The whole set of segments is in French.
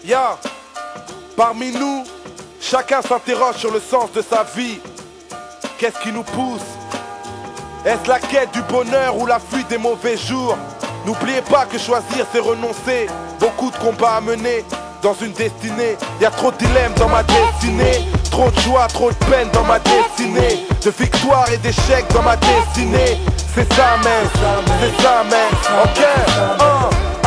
Ya, parmi nous, chacun s'interroge sur le sens de sa vie. Qu'est-ce qui nous pousse? Est-ce la quête du bonheur ou la fuite des mauvais jours? N'oubliez pas que choisir c'est renoncer. Beaucoup de combats à mener dans une destinée. Y a trop de dilemmes dans ma destinée. Trop de joie, trop de peine dans ma destinée. De victoire et d'échecs dans ma destinée. C'est ça même, c'est ça même. Ok,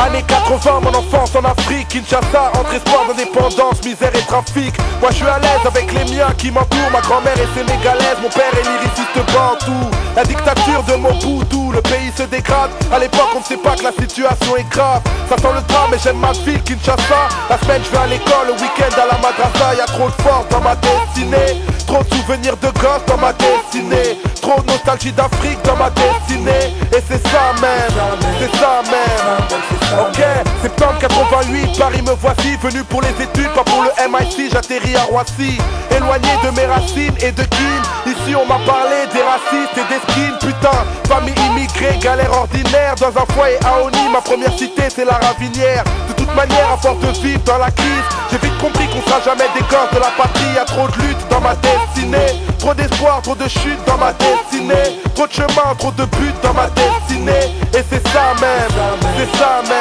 Années 80, mon enfance en Afrique, Kinshasa, entre espoir d'indépendance, misère et trafic. Moi je suis à l'aise avec les miens qui m'entourent. Ma grand-mère est sénégalaise, mon père est lyriciste bantou. La dictature de Mobutu, le pays se dégrade. À l'époque on ne sait pas que la situation est grave. Ça sent le drame mais j'aime ma ville, Kinshasa. La semaine je vais à l'école, le week-end à la madrasa. Y'a trop de force dans ma destinée. Trop de souvenirs de gosse dans ma destinée. Trop de nostalgie d'Afrique dans ma destinée. Et c'est ça même, c'est ça même. Ok, septembre 88, Paris me voici. Venu pour les études, pas pour le MIT. J'atterris à Roissy, éloigné de mes racines et de Kin. Ici on m'a parlé des racistes et des skins. Putain, famille immigrée, galère ordinaire. Dans un foyer à Oni, ma première cité c'est la Ravinière. De toute manière, à force de vivre dans la crise, j'ai vite compris qu'on sera jamais des gosses de la patrie. Y'a trop de luttes dans ma destinée. Trop d'espoir, trop de chutes dans ma destinée. Trop de chemin, trop de buts dans ma destinée. Et c'est ça même, c'est ça même.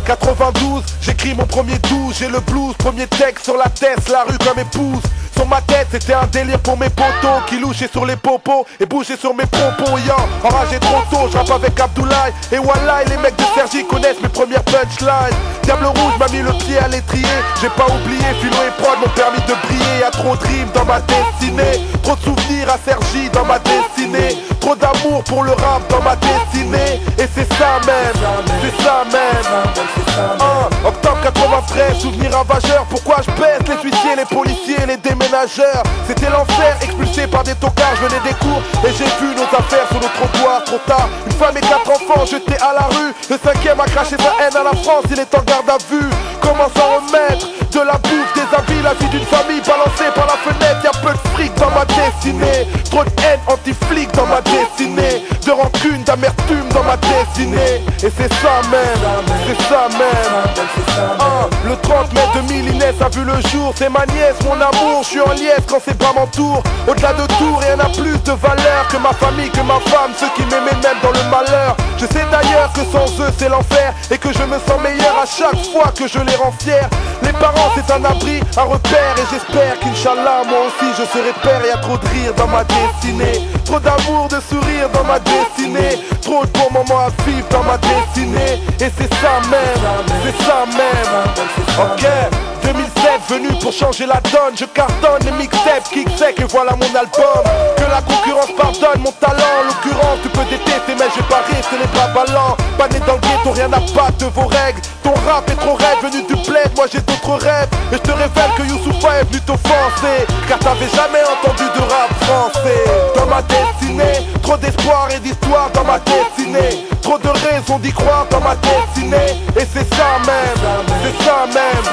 92, j'écris mon premier 12. J'ai le blues, premier texte sur la tête, la rue comme épouse. Sur ma tête c'était un délire pour mes potos qui louchaient sur les popos et bougeaient sur mes propos. Enragé trop tôt, je rappe avec Abdoulaye. Et Wallahi, les mecs de Sergi connaissent mes premières punchlines. Diable rouge m'a mis le pied à l'étrier. J'ai pas oublié, Philo et Prod m'ont permis de briller. Y'a trop de rimes dans ma destinée. Trop de souvenirs à Sergi dans ma destinée. Trop d'amour pour le rap dans ma destinée. Et c'est ça même, c'est ça même. Octobre 93, souvenir ravageur. Pourquoi je baisse les huissiers, les policiers, les déménageurs? C'était l'enfer, expulsé par des tocards. Je venais des cours et j'ai vu nos affaires sur le trottoir. Trop tard, une femme et 4 enfants jetés à la rue. Le 5e a craché sa haine à la France, il est en garde à vue. Comment s'en remettre? De la bouffe, des habits, la vie d'une famille balancée par la fenêtre. Y'a peu de fric dans ma destinée. Trop de haine anti-flic dans ma destinée. De rancune, d'amertume dans ma destinée. Et c'est ça même, c'est ça même. Le 30 mai 2000, Inès a vu le jour. C'est ma nièce, mon amour, je suis en liesse quand ses bras m'entourent. Au-delà de tout, rien n'a plus de valeur que ma famille, que ma femme, ceux qui m'aimaient même dans le malheur. Je sais d'ailleurs que sans eux c'est l'enfer. Et que je me sens meilleur à chaque fois que je les rends fiers. Les parents c'est un abri, un repère. Et j'espère qu'Inch'Allah moi aussi je serai père. Y'a trop de rire dans ma destinée. Trop d'amour, de sourire dans ma destinée. Trop de bons moments à vivre dans ma destinée. Et c'est ça même, c'est ça même. Ok, 2007 venu pour changer la donne. Je cartonne les mixtapes, kick sec et voilà mon album. Que la concurrence pardonne mon talent. En l'occurrence tu peux détester mais je vais pas rester les bras ballants. Pas né dans le ghetto, rien à battre de vos règles. Ton rap est trop rêve, venu du bled, moi j'ai d'autres rêves. Et je te révèle que Youssoufa est venu t'offenser. Car t'avais jamais entendu de rap français. Dans ma destinée, trop d'espoir et d'histoire dans ma destinée. Trop de raisons d'y croire dans ma destinée. Et c'est ça même, c'est ça même.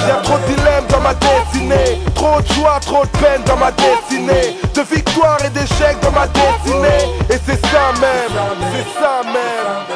Y'a trop de dilemmes dans ma destinée. Trop de joie, trop de peine dans ma destinée. De victoire et d'échecs dans ma destinée. Et c'est ça même, c'est ça même.